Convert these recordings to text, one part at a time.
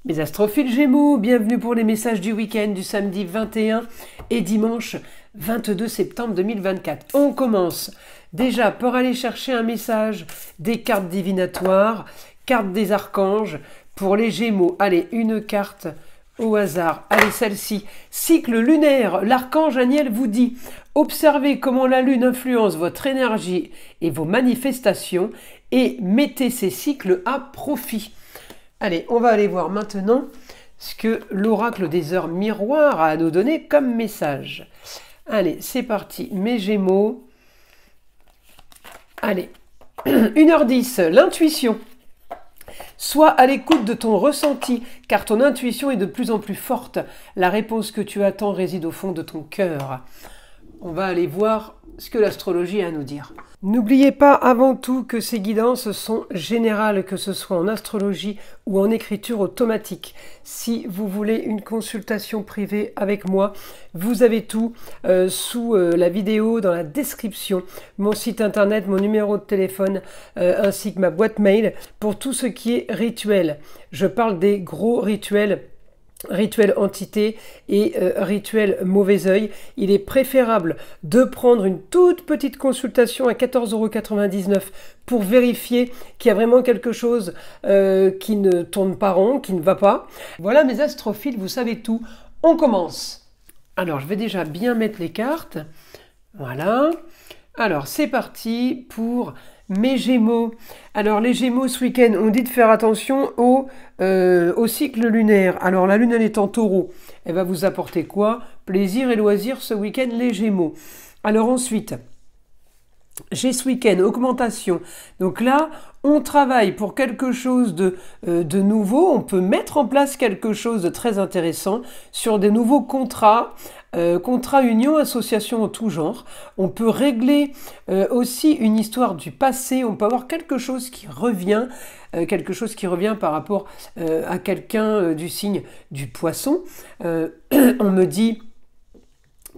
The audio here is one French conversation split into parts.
Mes astrophiles Gémeaux, bienvenue pour les messages du week-end du samedi 21 et dimanche 22 septembre 2024. On commence déjà par aller chercher un message des cartes divinatoires, cartes des archanges pour les Gémeaux. Allez, une carte au hasard. Allez, celle-ci. Cycle lunaire. L'archange Aniel vous dit « Observez comment la lune influence votre énergie et vos manifestations et mettez ces cycles à profit. » Allez, on va aller voir maintenant ce que l'oracle des heures miroirs a à nous donner comme message. Allez, c'est parti, mes Gémeaux. Allez, 1h10, l'intuition. Sois à l'écoute de ton ressenti, car ton intuition est de plus en plus forte. La réponse que tu attends réside au fond de ton cœur. On va aller voir ce que l'astrologie a à nous dire. N'oubliez pas avant tout que ces guidances sont générales, que ce soit en astrologie ou en écriture automatique. Si vous voulez une consultation privée avec moi, vous avez tout sous la vidéo, dans la description, mon site internet, mon numéro de téléphone, ainsi que ma boîte mail pour tout ce qui est rituel. Je parle des gros rituels. Rituel entité et rituel mauvais œil. Il est préférable de prendre une toute petite consultation à 14,99 € pour vérifier qu'il y a vraiment quelque chose qui ne tourne pas rond, qui ne va pas. Voilà mes astrophiles, vous savez tout. On commence. Alors je vais déjà bien mettre les cartes. Voilà. Alors c'est parti pour mes Gémeaux. Alors les Gémeaux ce week-end, on dit de faire attention au cycle lunaire. Alors la lune elle est en taureau. Elle va vous apporter quoi? Plaisir et loisir ce week-end les Gémeaux. Alors ensuite, j'ai ce week-end augmentation. Donc là, on travaille pour quelque chose de nouveau. On peut mettre en place quelque chose de très intéressant sur des nouveaux contrats. Contrat, union, association en tout genre. On peut régler aussi une histoire du passé. On peut avoir quelque chose qui revient par rapport à quelqu'un du signe du poisson. On me dit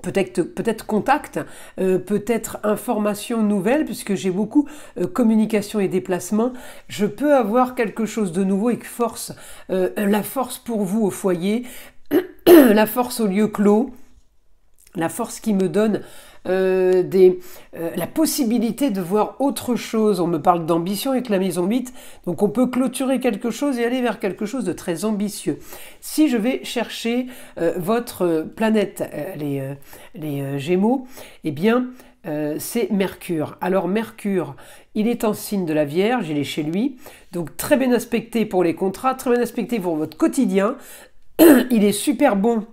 peut-être contact, peut-être information nouvelle, puisque j'ai beaucoup communication et déplacement. Je peux avoir quelque chose de nouveau avec force, la force pour vous au foyer, la force au lieu clos, la force qui me donne la possibilité de voir autre chose. On me parle d'ambition avec la maison 8, donc on peut clôturer quelque chose et aller vers quelque chose de très ambitieux. Si je vais chercher votre planète, les Gémeaux, eh bien c'est Mercure. Alors Mercure, il est en signe de la Vierge, il est chez lui, donc très bien aspecté pour les contrats, très bien aspecté pour votre quotidien. Il est super bon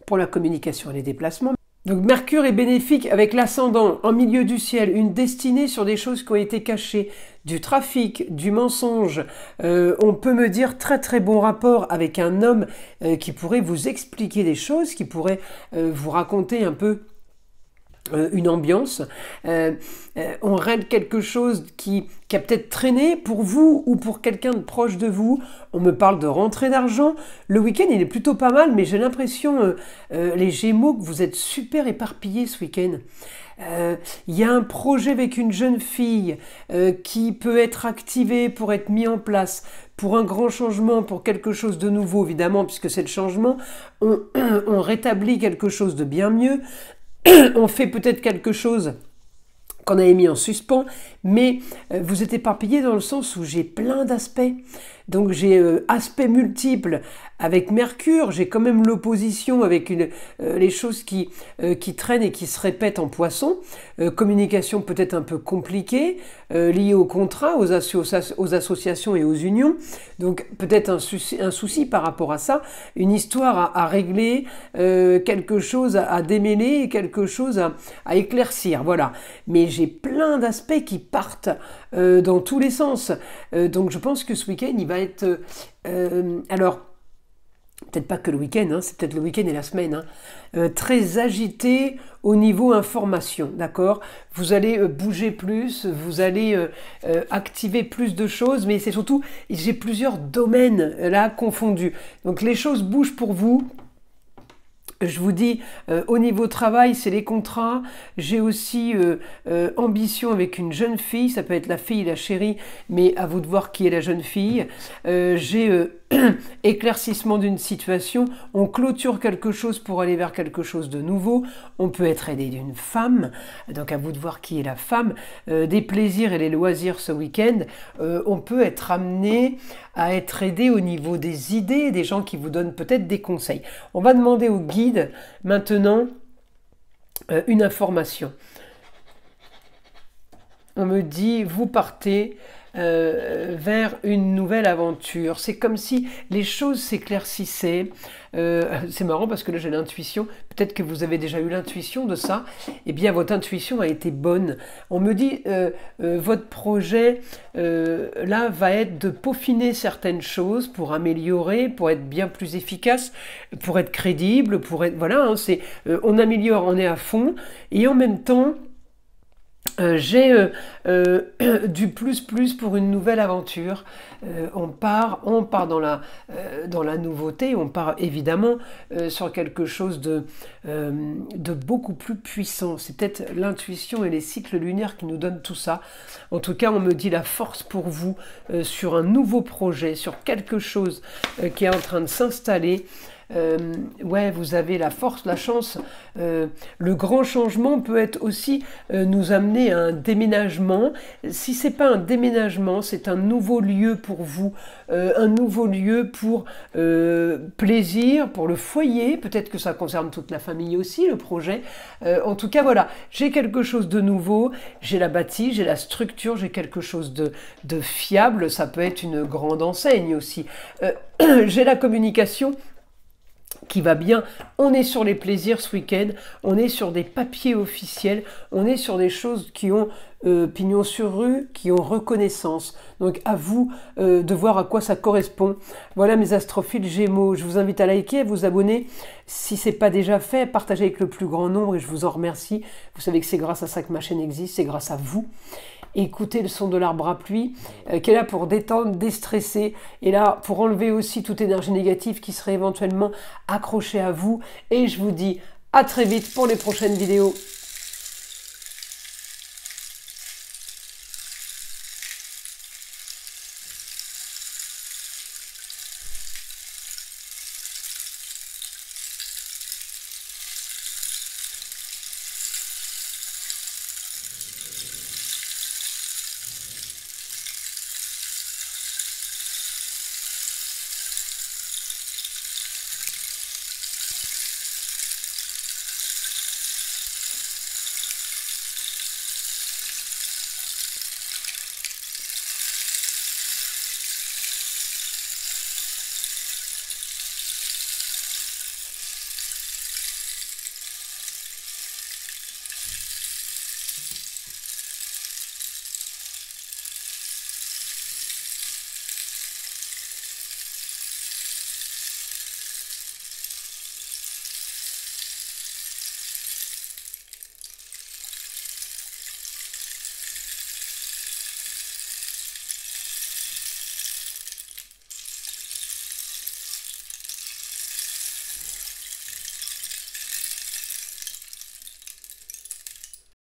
pour la communication et les déplacements. Donc Mercure est bénéfique avec l'ascendant en milieu du ciel, une destinée sur des choses qui ont été cachées, du trafic, du mensonge. On peut me dire très très bon rapport avec un homme qui pourrait vous expliquer des choses, qui pourrait vous raconter un peu une ambiance. On règle quelque chose qui a peut-être traîné pour vous ou pour quelqu'un de proche de vous. On me parle de rentrée d'argent. Le week-end, il est plutôt pas mal, mais j'ai l'impression, les Gémeaux, que vous êtes super éparpillés ce week-end. Il y a un projet avec une jeune fille qui peut être activé pour être mis en place, pour un grand changement, pour quelque chose de nouveau, évidemment, puisque c'est le changement. On rétablit quelque chose de bien mieux. On fait peut-être quelque chose qu'on avait mis en suspens, mais vous êtes éparpillés dans le sens où j'ai plein d'aspects. Donc j'ai aspects multiples avec Mercure, j'ai quand même l'opposition avec les choses qui traînent et qui se répètent en Poisson. Communication peut-être un peu compliquée, liée aux contrats, aux associations et aux unions. Donc peut-être un souci par rapport à ça, une histoire à régler, quelque chose à démêler, quelque chose à éclaircir. Voilà. Mais j'ai plein d'aspects qui partent dans tous les sens. Donc je pense que ce week-end, il va être... alors, peut-être pas que le week-end, hein, c'est peut-être le week-end et la semaine, hein, très agité au niveau information, d'accord? Vous allez bouger plus, vous allez activer plus de choses, mais c'est surtout, j'ai plusieurs domaines là confondus. Donc les choses bougent pour vous. Je vous dis, au niveau travail, c'est les contrats. J'ai aussi ambition avec une jeune fille. Ça peut être la fille, la chérie, mais à vous de voir qui est la jeune fille. J'ai éclaircissement d'une situation, on clôture quelque chose pour aller vers quelque chose de nouveau, on peut être aidé d'une femme, donc à vous de voir qui est la femme, des plaisirs et les loisirs ce week-end, on peut être amené à être aidé au niveau des idées, des gens qui vous donnent peut-être des conseils. On va demander au guide maintenant une information. On me dit, vous partez vers une nouvelle aventure. C'est comme si les choses s'éclaircissaient. C'est marrant parce que là j'ai l'intuition, peut-être que vous avez déjà eu l'intuition de ça. Eh bien votre intuition a été bonne. On me dit, votre projet là va être de peaufiner certaines choses pour améliorer, pour être bien plus efficace, pour être crédible, pour être... Voilà, hein, on améliore, on est à fond. Et en même temps, j'ai du plus pour une nouvelle aventure. On part dans la nouveauté, on part évidemment sur quelque chose de beaucoup plus puissant. C'est peut-être l'intuition et les cycles lunaires qui nous donnent tout ça. En tout cas, on me dit la force pour vous sur un nouveau projet, sur quelque chose qui est en train de s'installer. Ouais, vous avez la force, la chance. Le grand changement peut être aussi nous amener à un déménagement. Si c'est pas un déménagement, c'est un nouveau lieu pour vous, un nouveau lieu pour plaisir, pour le foyer. Peut-être que ça concerne toute la famille aussi, le projet. En tout cas, voilà, j'ai quelque chose de nouveau. J'ai la bâtie, j'ai la structure, j'ai quelque chose de fiable. Ça peut être une grande enseigne aussi. J'ai la communication qui va bien. On est sur les plaisirs ce week-end, on est sur des papiers officiels, on est sur des choses qui ont pignon sur rue, qui ont reconnaissance. Donc à vous de voir à quoi ça correspond. Voilà mes astrophiles Gémeaux, je vous invite à liker, à vous abonner si ce n'est pas déjà fait, partagez avec le plus grand nombre et je vous en remercie. Vous savez que c'est grâce à ça que ma chaîne existe, c'est grâce à vous. Écoutez le son de l'arbre à pluie, qui est là pour détendre, déstresser, et là pour enlever aussi toute énergie négative qui serait éventuellement accrochée à vous. Et je vous dis à très vite pour les prochaines vidéos.